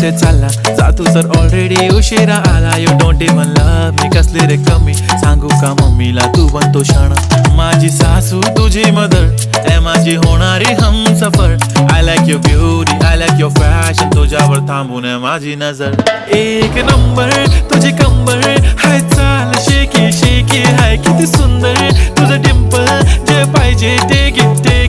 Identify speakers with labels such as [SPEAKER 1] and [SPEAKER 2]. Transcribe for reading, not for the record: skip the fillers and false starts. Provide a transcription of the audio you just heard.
[SPEAKER 1] कुठे चालला जा तू तर ऑलरेडी उशिरा आला. You don't even love me कसले रे कमी सांगू का मम्मीला तू बनतो शाणा. माझी सासू तुझी मदर ए माझी होणारी Humsafar. I like your beauty I like your fashion तुझ्यावर थांबून आहे माझी नजर. एक नंबर तुझी कंबर हाय चाल शेकी शेकी हाय किती सुंदर तुझं डिंपल जे पाहिजे ते घे